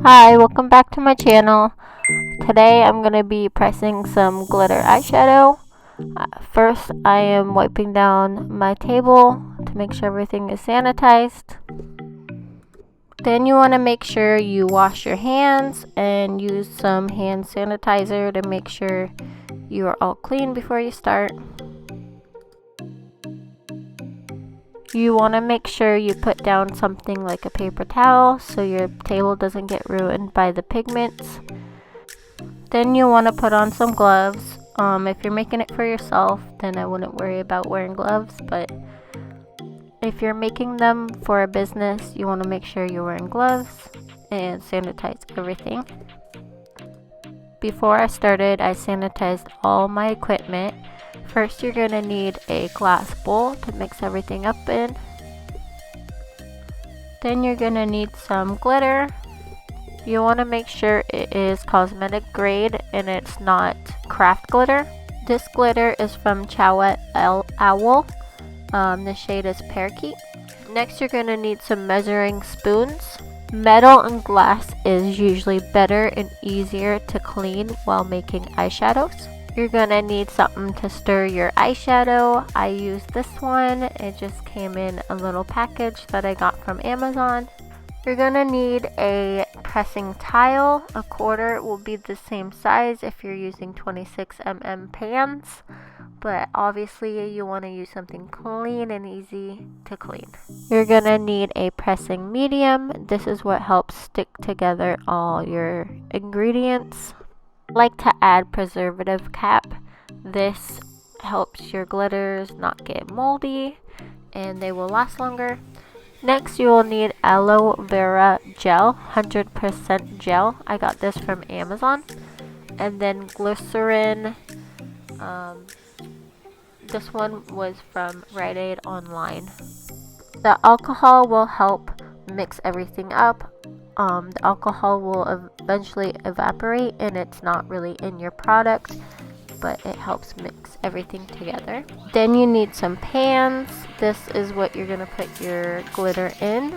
Hi, welcome back to my channel. Today I'm going to be pressing some glitter eyeshadow. First, I am wiping down my table to make sure everything is sanitized. Then you want to make sure you wash your hands and use some hand sanitizer to make sure you are all clean before you start. You want to make sure you put down something like a paper towel so your table doesn't get ruined by the pigments. Then you want to put on some gloves. If you're making it for yourself, then I wouldn't worry about wearing gloves, but if you're making them for a business, you want to make sure you're wearing gloves and sanitize everything. Before I started, I sanitized all my equipment. First, you're going to need a glass bowl to mix everything up in. Then you're going to need some glitter. You want to make sure it is cosmetic grade and it's not craft glitter. This glitter is from Chowet Owl. The shade is Parakeet. Next, you're going to need some measuring spoons. Metal and glass is usually better and easier to clean while making eyeshadows. You're gonna need something to stir your eyeshadow. I used this one. It just came in a little package that I got from Amazon. You're gonna need a pressing tile. A quarter will be the same size if you're using 26mm pans, but obviously you want to use something clean and easy to clean. You're gonna need a pressing medium. This is what helps stick together all your ingredients. I like to add preservative cap. This helps your glitters not get moldy and they will last longer. Next, you will need Aloe Vera Gel, 100% gel. I got this from Amazon. And then Glycerin. This one was from Rite Aid online. The alcohol will help mix everything up. The alcohol will eventually evaporate and it's not really in your product, but it helps mix everything together. Then you need some pans. This is what you're gonna put your glitter in.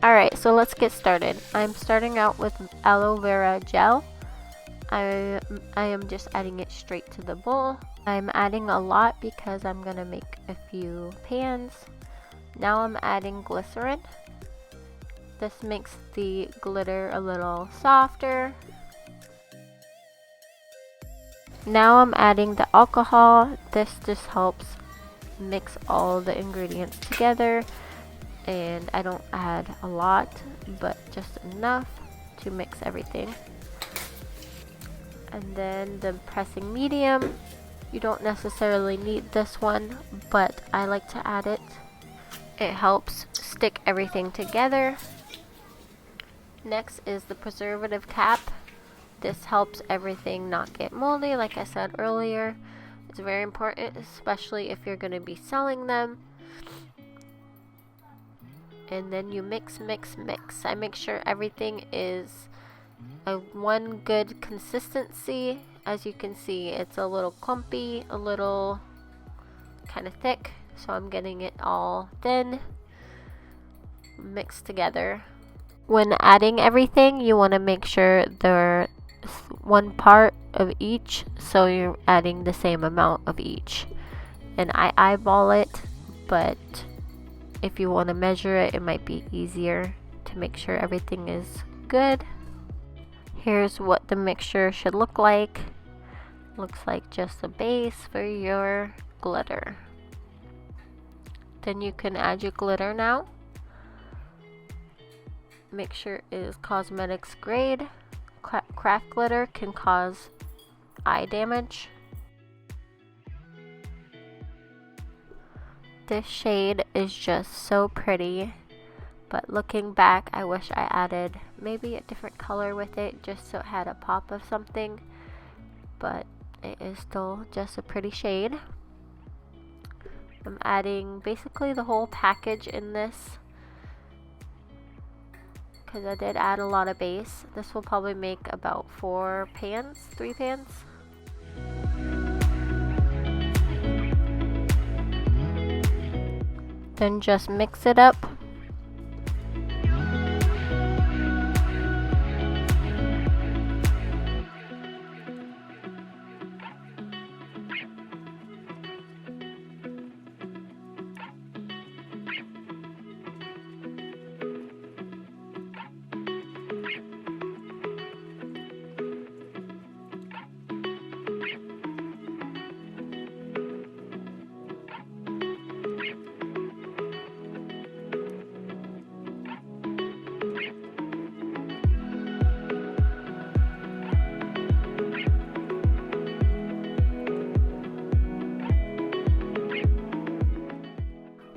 Alright, so let's get started. I'm starting out with Aloe Vera Gel. I am just adding it straight to the bowl. I'm adding a lot because I'm gonna make a few pans. Now I'm adding glycerin. This makes the glitter a little softer. Now I'm adding the alcohol. This just helps mix all the ingredients together, and I don't add a lot, but just enough to mix everything. And then the pressing medium. You don't necessarily need this one, but I like to add it. It helps stick everything together. Next is the preservative cap. This helps everything not get moldy, like I said earlier. It's very important, especially if you're going to be selling them. And then you mix. I make sure everything is one good consistency. As you can see, it's a little clumpy, a little kind of thick. So I'm getting it all thin, mixed together. When adding everything, you want to make sure there's one part of each, so you're adding the same amount of each. And I eyeball it, but if you want to measure it, it might be easier to make sure everything is good. Here's what the mixture should look like. Looks like just a base for your glitter. Then you can add your glitter now. Make sure it is cosmetics grade. Craft glitter can cause eye damage. This shade is just so pretty, but looking back, I wish I added maybe a different color with it just so it had a pop of something, but it is still just a pretty shade. I'm adding basically the whole package in this, because I did add a lot of base. This will probably make about 3 pans. Then just mix it up.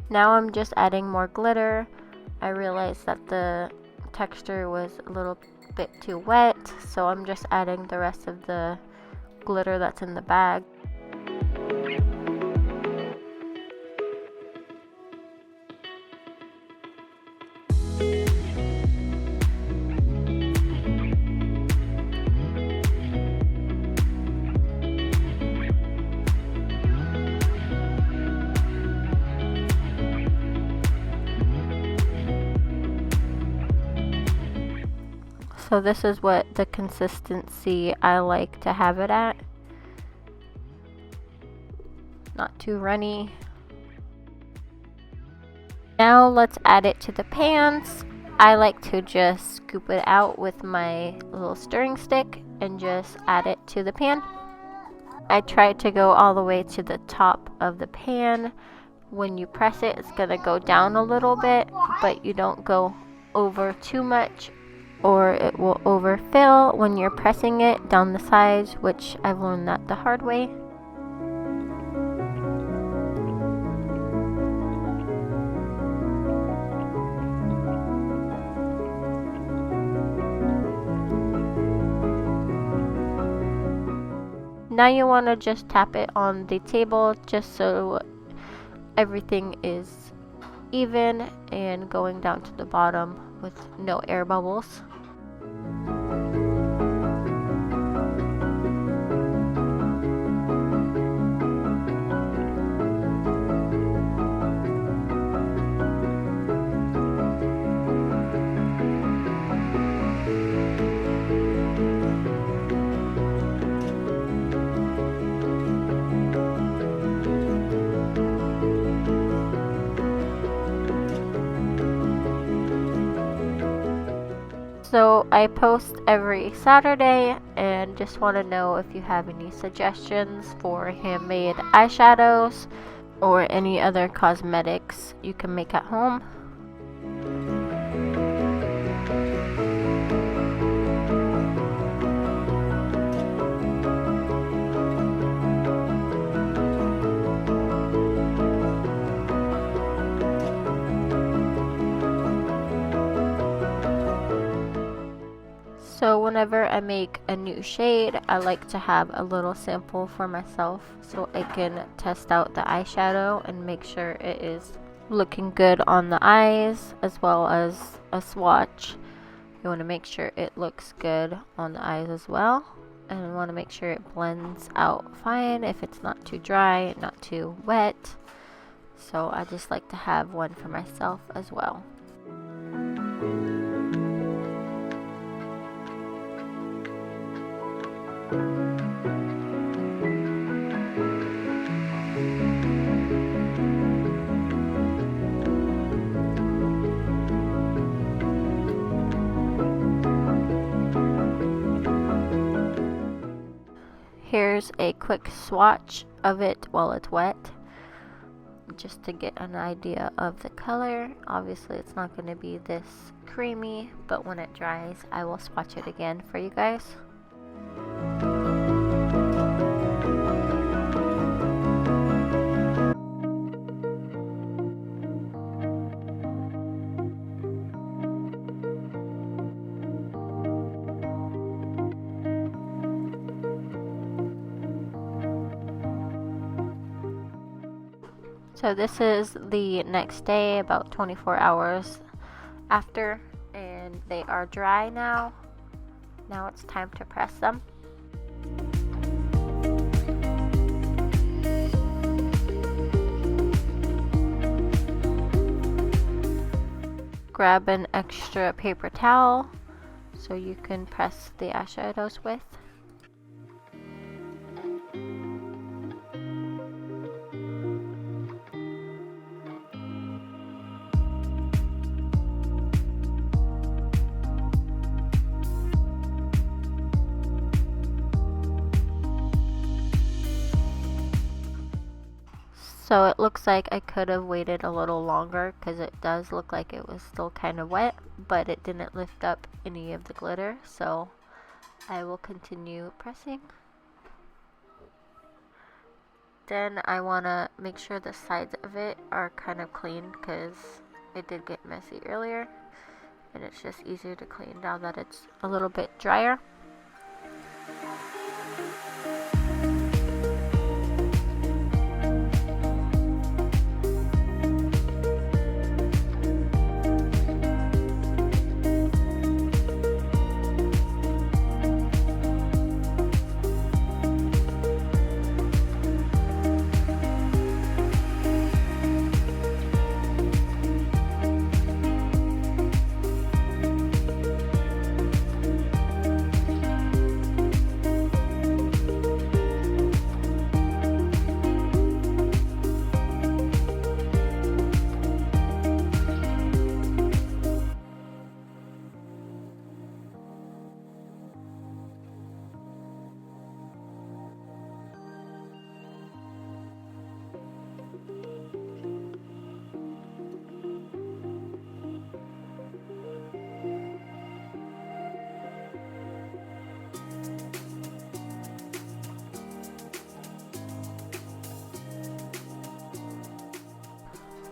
Now I'm just adding more glitter. I realized that the texture was a little bit too wet, so I'm just adding the rest of the glitter that's in the bag. So this is what the consistency I like to have it at. Not too runny. Now let's add it to the pans. I like to just scoop it out with my little stirring stick and just add it to the pan. I try to go all the way to the top of the pan. When you press it, it's gonna go down a little bit, but you don't go over too much or it will overfill when you're pressing it down the sides, which I've learned that the hard way. Now you want to just tap it on the table just so everything is even and going down to the bottom with no air bubbles. So I post every Saturday and just want to know if you have any suggestions for handmade eyeshadows or any other cosmetics you can make at home. So whenever I make a new shade, I like to have a little sample for myself so I can test out the eyeshadow and make sure it is looking good on the eyes, as well as a swatch. You want to make sure it looks good on the eyes as well, and you want to make sure it blends out fine if it's not too dry, not too wet. So I just like to have one for myself as well. Here's a quick swatch of it while it's wet, just to get an idea of the color. Obviously it's not going to be this creamy, but when it dries I will swatch it again for you guys. So this is the next day, about 24 hours after, and they are dry now. Now it's time to press them. Grab an extra paper towel so you can press the eyeshadows with. So it looks like I could have waited a little longer because it does look like it was still kind of wet, but it didn't lift up any of the glitter, so I will continue pressing. Then I want to make sure the sides of it are kind of clean because it did get messy earlier, and it's just easier to clean now that it's a little bit drier.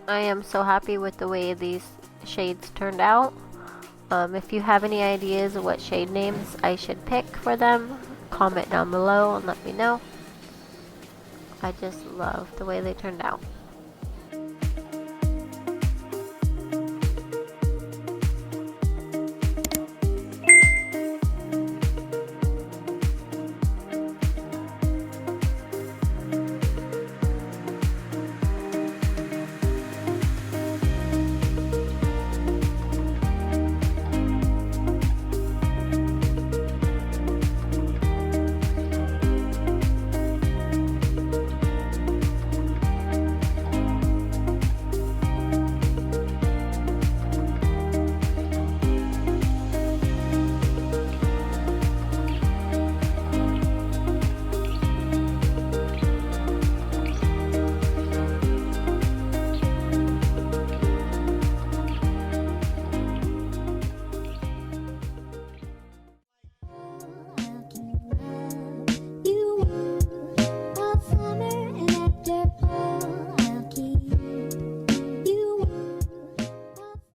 I am so happy with the way these shades turned out. If you have any ideas of what shade names I should pick for them, comment down below and let me know. I just love the way they turned out.